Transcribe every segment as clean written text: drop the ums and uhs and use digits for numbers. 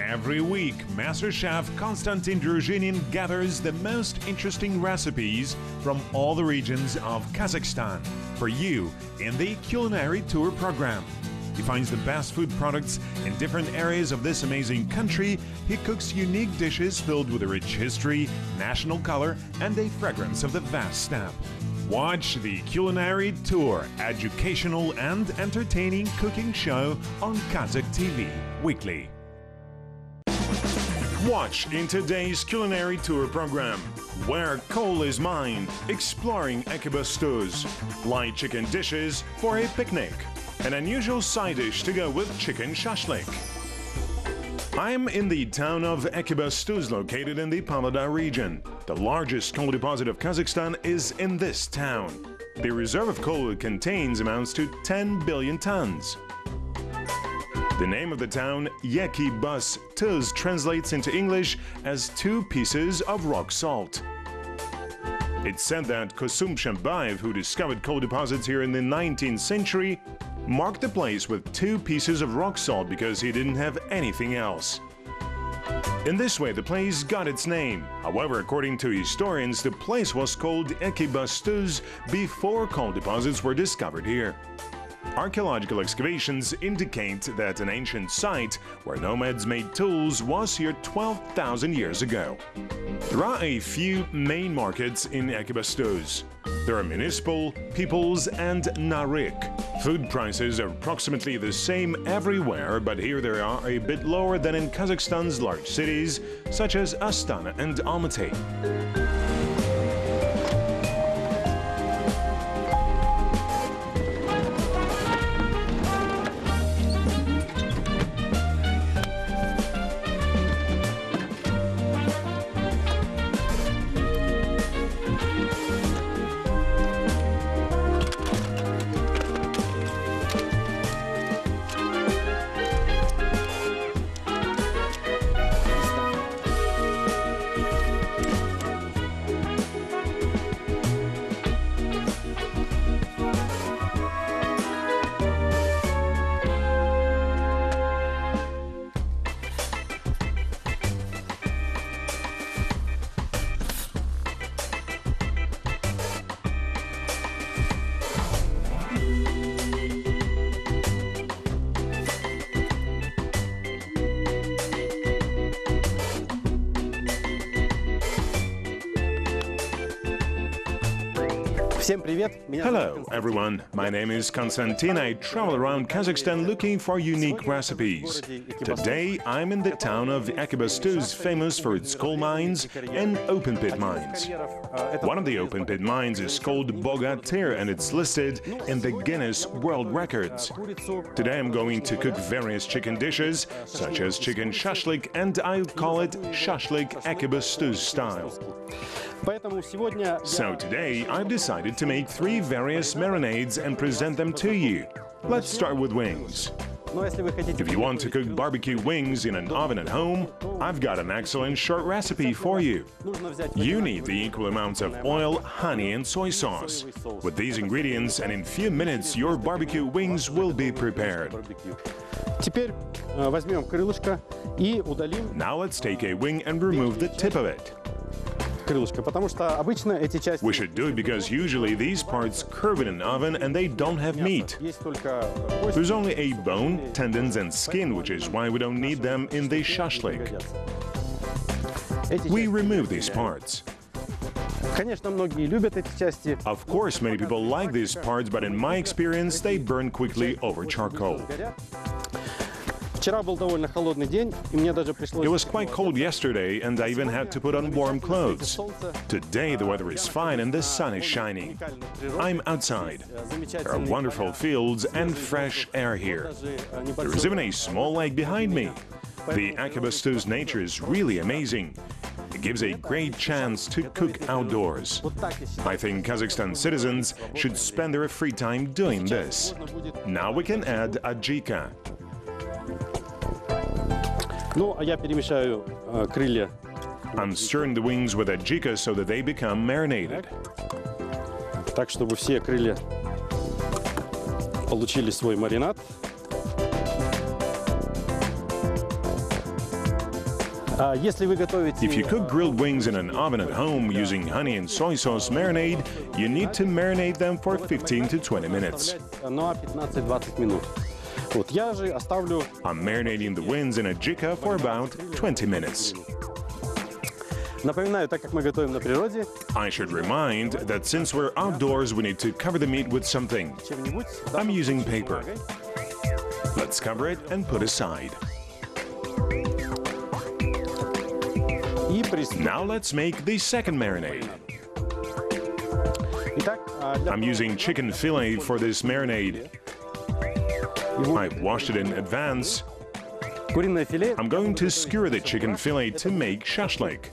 Every week, Master Chef Konstantin Druzhinin gathers the most interesting recipes from all the regions of Kazakhstan for you in the Culinary Tour program. He finds the best food products in different areas of this amazing country. He cooks unique dishes filled with a rich history, national color, and a fragrance of the vast steppe. Watch the Culinary Tour, educational and entertaining cooking show on Kazakh TV weekly. Watch in today's Culinary Tour program, where coal is mined, exploring ekibastos, light chicken dishes for a picnic, an unusual side dish to go with chicken shashlik. I'm in the town of Ekibastos, located in the Pavlodar region. The largest coal deposit of Kazakhstan is in this town. The reserve of coal it contains amounts to 10 billion tons. The name of the town, Ekibastos, translates into English as two pieces of rock salt. It's said that Kosum Shambayev, who discovered coal deposits here in the 19th century, marked the place with two pieces of rock salt because he didn't have anything else. In this way, the place got its name. However, according to historians, the place was called Ekibastos before coal deposits were discovered here. Archaeological excavations indicate that an ancient site where nomads made tools was here 12,000 years ago. There are a few main markets in Ekibastos. There are municipal, people's, and narik. Food prices are approximately the same everywhere, but here they are a bit lower than in Kazakhstan's large cities, such as Astana and Almaty. Hello everyone, my name is Konstantin. I travel around Kazakhstan looking for unique recipes. Today I'm in the town of Ekibastos, famous for its coal mines and open pit mines. One of the open pit mines is called Bogatyr and it's listed in the Guinness World Records. Today I'm going to cook various chicken dishes, such as chicken shashlik, and I'll call it shashlik Ekibastos style. So today I've decided to make 3 various marinades and present them to you. Let's start with wings. If you want to cook barbecue wings in an oven at home, I've got an excellent short recipe for you. You need the equal amounts of oil, honey and soy sauce. With these ingredients and in few minutes your barbecue wings will be prepared. Now let's take a wing and remove the tip of it. We should do it because usually these parts curve in an oven and they don't have meat. There's only a bone, tendons and skin, which is why we don't need them in the shashlik. We remove these parts. Of course, many people like these parts, but in my experience, they burn quickly over charcoal. It was quite cold yesterday and I even had to put on warm clothes. Today the weather is fine and the sun is shining. I'm outside. There are wonderful fields and fresh air here. There is even a small lake behind me. The Ekibastos nature is really amazing. It gives a great chance to cook outdoors. I think Kazakhstan citizens should spend their free time doing this. Now we can add adjika. I'm stirring the wings with adjika so that they become marinated. Так, чтобы все крылья получили свой маринад. If you cook grilled wings in an oven at home using honey and soy sauce marinade, you need to marinate them for 15 to 20 minutes. I'm marinating the wings in a jika for about 20 minutes. I should remind that since we're outdoors, we need to cover the meat with something. I'm using paper. Let's cover it and put aside. Now let's make the second marinade. I'm using chicken fillet for this marinade. I've washed it in advance. I'm going to skewer the chicken fillet to make shashlik.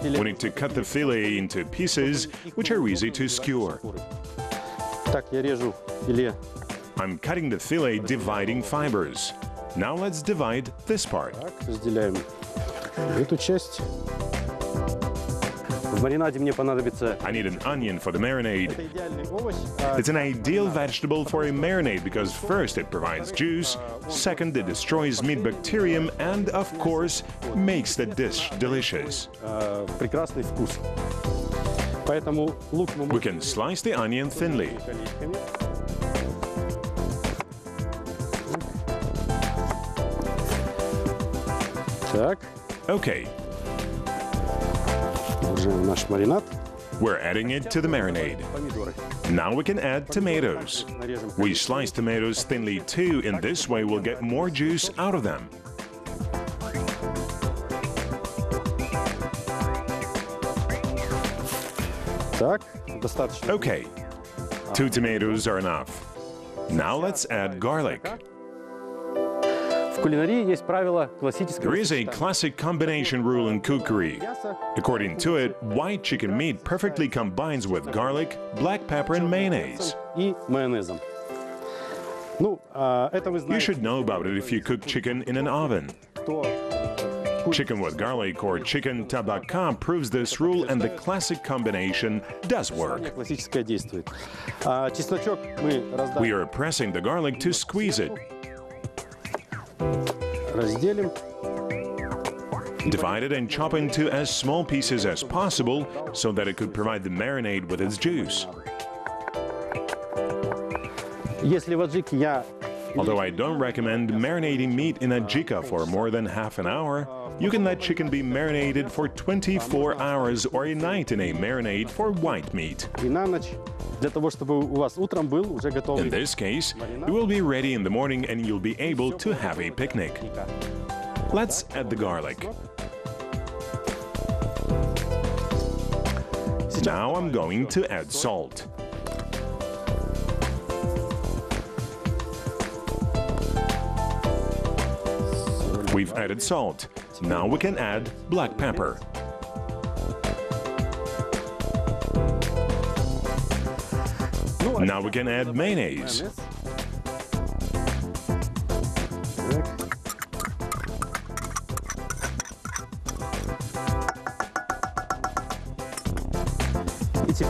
We need to cut the fillet into pieces, which are easy to skewer. I'm cutting the fillet, dividing fibers. Now let's divide this part. I need an onion for the marinade. It's an ideal vegetable for a marinade because first it provides juice, second it destroys meat bacterium, and of course makes the dish delicious. We can slice the onion thinly. Okay. We're adding it to the marinade. Now we can add tomatoes. We slice tomatoes thinly too. In this way we'll get more juice out of them. Okay, 2 tomatoes are enough. Now let's add garlic. There is a classic combination rule in cookery. According to it, white chicken meat perfectly combines with garlic, black pepper and mayonnaise. You should know about it if you cook chicken in an oven. Chicken with garlic or chicken tabaka proves this rule, and the classic combination does work. We are pressing the garlic to squeeze it. Divide it and chop into as small pieces as possible so that it could provide the marinade with its juice. Although I don't recommend marinating meat in a jika for more than half an hour, you can let chicken be marinated for 24 hours or a night in a marinade for white meat. In this case, it will be ready in the morning and you'll be able to have a picnic. Let's add the garlic. Now I'm going to add salt. We've added salt. Now we can add black pepper. Now we can add mayonnaise.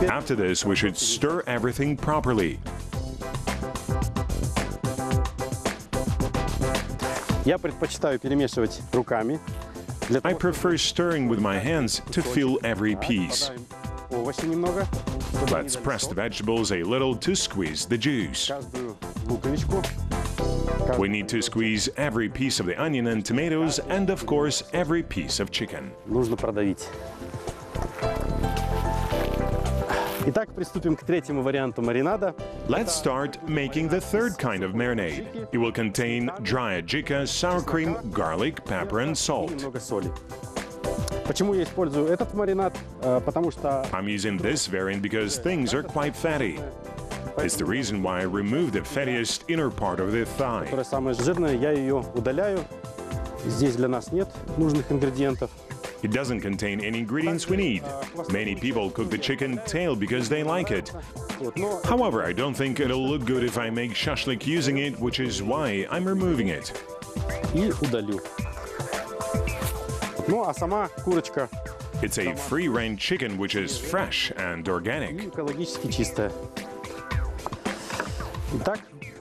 After this, we should stir everything properly. I prefer stirring with my hands to fill every piece. Let's press the vegetables a little to squeeze the juice. We need to squeeze every piece of the onion and tomatoes and, of course, every piece of chicken. Let's start making the third kind of marinade. It will contain dry jika, sour cream, garlic, pepper and salt. I'm using this variant because things are quite fatty. It's the reason why I removed the fattiest inner part of the thigh. It doesn't contain any ingredients we need. Many people cook the chicken tail because they like it. However, I don't think it'll look good if I make shashlik using it, which is why I'm removing it. It's a free-range chicken which is fresh and organic.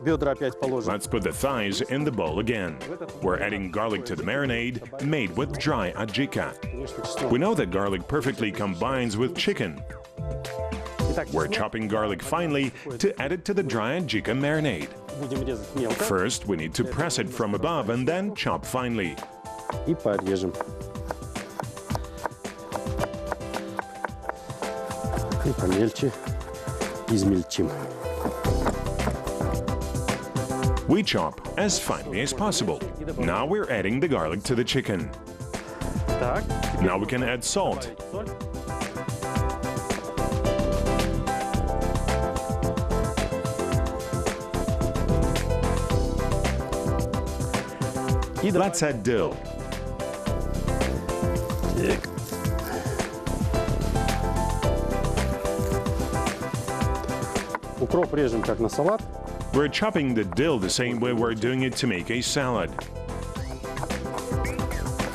бедра опять положим. Let's put the thighs in the bowl again. We're adding garlic to the marinade made with dry adjika. We know that garlic perfectly combines with chicken. We're chopping garlic finely to add it to the dry adjika marinade. Будем резать мелко First, we need to press it from above and then chop finely. и порежем. И помельче измельчим. We chop as finely as possible. Now we're adding the garlic to the chicken. Так. Now we can add salt. Соль. Let's add dill. Так. Укроп режем как на салат. We're chopping the dill the same way we're doing it to make a salad.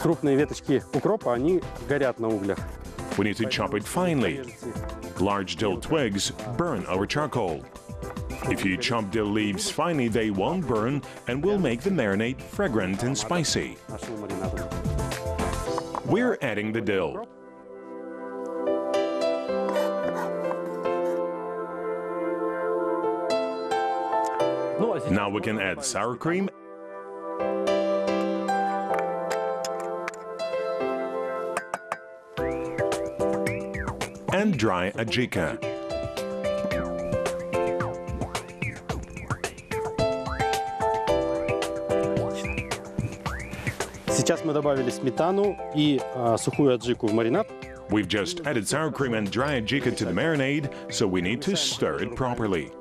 Крупные веточки укропа, они горят на углях. We need to chop it finely. Large dill twigs burn our charcoal. If you chop dill leaves finely, they won't burn and will make the marinade fragrant and spicy. Нашему маринаду. We're adding the dill. Ну, а сейчас Now we can add sour cream and dry adjika. Сейчас мы добавили сметану и сухую аджику в маринад. We've just added sour cream and dry adjika to the marinade, so we need to stir it properly.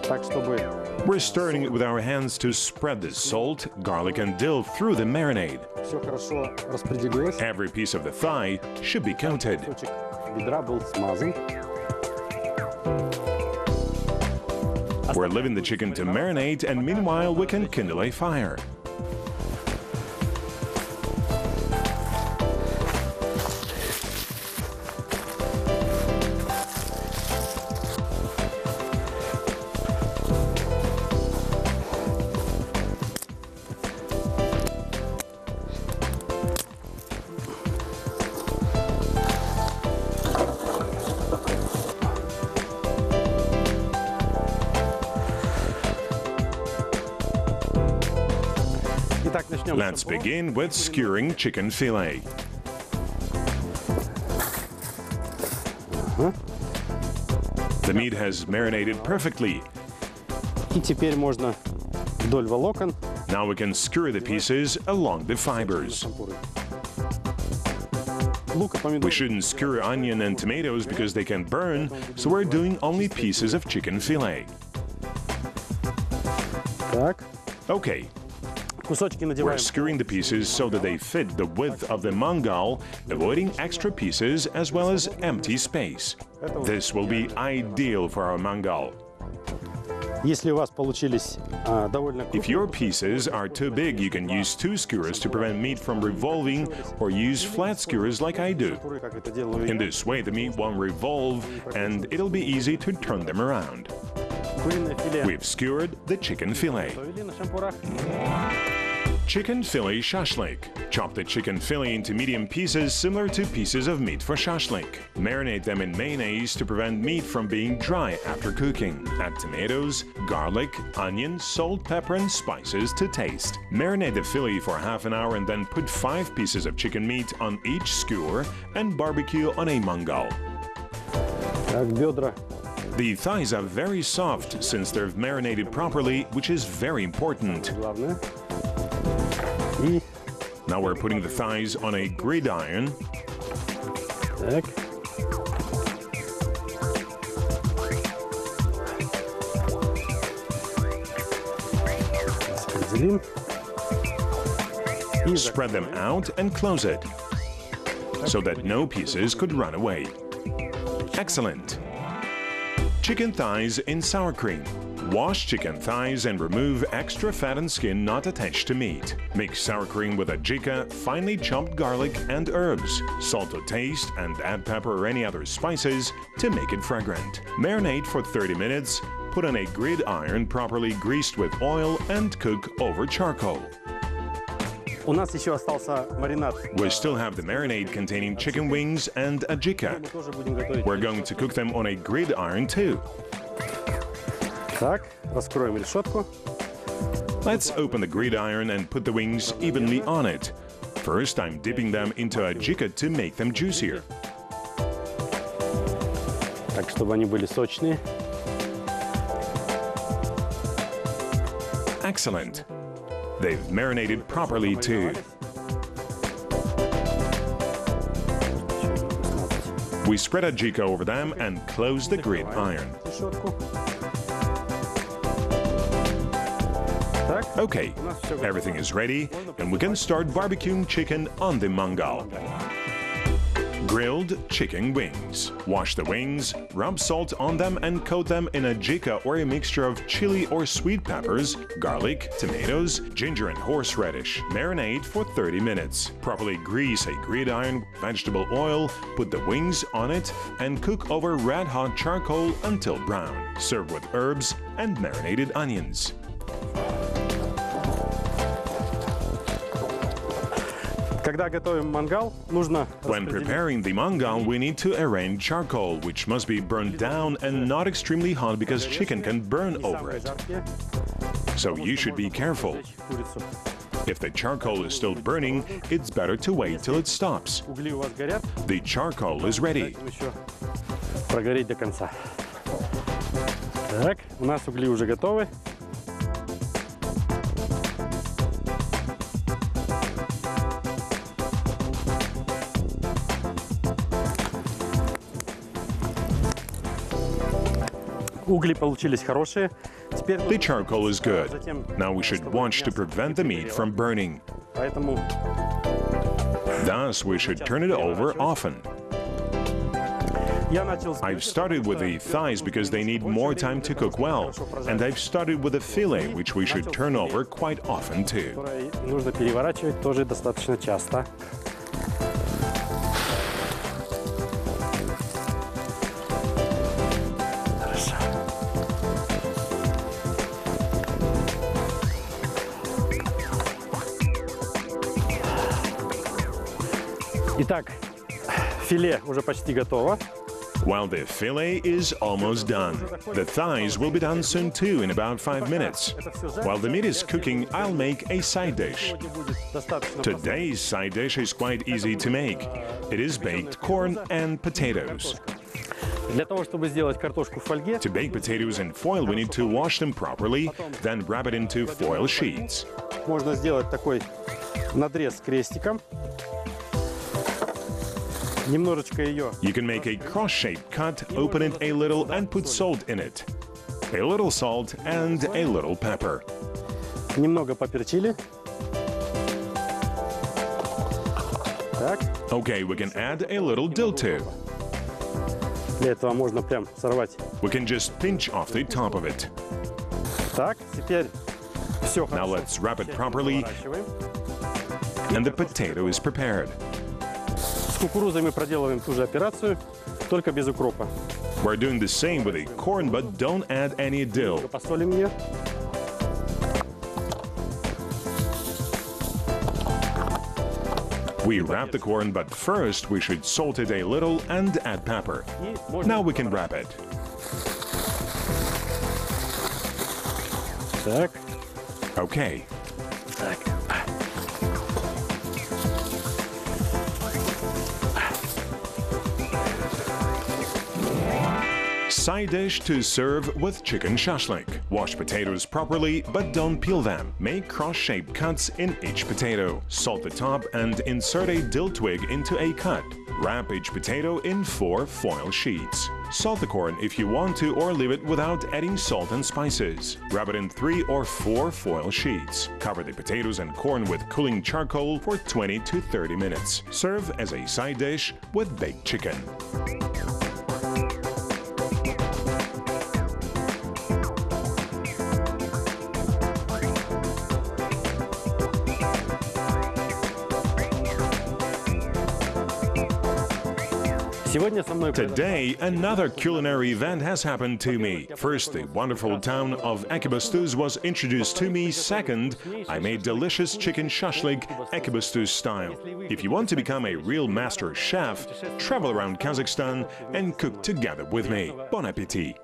Так, чтобы We're stirring it with our hands to spread the salt, garlic, and dill through the marinade. все хорошо распределилось. Every piece of the thigh should be coated. Кусочек бедра был смазан. We're leaving the chicken to marinate, and meanwhile we can kindle a fire. Итак, начнем. Let's begin with skewering chicken fillet. The meat has marinated perfectly. И теперь можно вдоль волокон. Now we can skewer the pieces along the fibers. Лук и помидор. We shouldn't skewer onion and tomatoes because they can burn, so we're doing only pieces of chicken fillet. Так. Okay, Кусочки we're надеваем. skewering the pieces so that they fit the width of the mangal, avoiding extra pieces as well as empty space. This will be ideal for our mangal. Если у вас получились довольно If крупные, your pieces are too big, you can use two skewers to prevent meat from revolving or use flat skewers like I do. как это делаю In я. this way, the meat won't revolve and it'll be easy to turn them around. Куриное филе. We've skewered the chicken fillet. Готовили на шампурах. Chicken fillet shashlik. Chop the chicken fillet into medium pieces similar to pieces of meat for shashlik. Marinate them in mayonnaise to prevent meat from being dry after cooking. Add tomatoes, garlic, onion, salt, pepper, and spices to taste. Marinate the fillet for half an hour and then put 5 pieces of chicken meat on each skewer and barbecue on a mangal. Так, бедра. The thighs are very soft since they're marinated properly, which is very important. Главное. И Now we're putting the thighs on a gridiron. так. Распределим. И Spread them out and close it so that no pieces could run away. Excellent. Chicken thighs in sour cream. Wash chicken thighs and remove extra fat and skin not attached to meat. Mix sour cream with adjika, finely chopped garlic, and herbs. Salt to taste and add pepper or any other spices to make it fragrant. Marinate for 30 minutes, put on a gridiron properly greased with oil and cook over charcoal. У нас еще остался маринад. We still have the marinade containing chicken wings and ajika. Мы тоже будем готовить. We're going to cook them on a gridiron too. Так, раскроем решетку. Let's open the gridiron and put the wings evenly on it. First, I'm dipping them into ajika to make them juicier. Так, чтобы они были сочные. Excellent. They've marinated properly too. We spread ajika over them and close the gridiron. Решетку. Так, Okay, у нас всё готово. everything is ready and we can start barbecuing chicken on the mangal. Grilled chicken wings. Wash the wings, rub salt on them and coat them in ajika or a mixture of chili or sweet peppers, garlic, tomatoes, ginger and horseradish. Marinate for 30 minutes. Properly grease a gridiron with vegetable oil, put the wings on it and cook over red-hot charcoal until brown. Serve with herbs and marinated onions. Когда готовим мангал, нужно When preparing the mangal, we need to arrange charcoal, which must be burned down and not extremely hot because chicken can burn over it. So you should be careful. курицу. If the charcoal is still burning, it's better to wait till it stops. Угли у вас горят, The charcoal is ready. дайте им еще прогореть до конца. Так, у нас угли уже готовы. Угли получились хорошие. Теперь The charcoal is good. Now we should watch to prevent the meat from burning. Поэтому Thus, we should turn it over often. я начал с I've started with the thighs because they need more time to cook well, and I've started with the fillet, which we should turn over quite often too. которой нужно переворачивать тоже достаточно часто. Хорошо. Итак, филе уже почти готово. While the fillet is almost done. The thighs will be done soon too, in about 5 minutes. While the meat is cooking, I'll make a side dish. Сегодня будет достаточно Today's side dish is quite easy to make. It is baked corn and potatoes. Для того, чтобы сделать картошку в фольге, To bake potatoes in foil, we need to wash them properly, then wrap it into foil sheets. можно сделать такой надрез крестиком. Немножечко ее You can make a cross-shaped cut, open it a little, and put salt in it. A little salt and a little pepper. немного поперчили. Так, Okay, we can add a little dill too. для этого можно прям сорвать. We can just pinch off the top of it. Так, теперь все Now хорошо. let's wrap it properly, Переворачиваем. and the potato is prepared. С кукурузой мы проделываем ту же операцию, только без укропа. We're doing the same with the corn, but don't add any dill. Посолим ее. We wrap the corn, but first we should salt it a little and add pepper. И можно Now we can wrap it. Так, Okay. так. Side dish to serve with chicken shashlik. Wash potatoes properly, but don't peel them. Make cross-shaped cuts in each potato. Salt the top and insert a dill twig into a cut. Wrap each potato in 4 foil sheets. Salt the corn if you want to, or leave it without adding salt and spices. Wrap it in 3 or 4 foil sheets. Cover the potatoes and corn with cooling charcoal for 20 to 30 minutes. Serve as a side dish with baked chicken. Сегодня со мной Today, another culinary event has happened to me. First, the wonderful town of Ekibastuz was introduced to me. Second, I made delicious chicken shashlik Ekibastuz style. If you want to become a real master chef, travel around Kazakhstan and cook together with me. Bon appétit!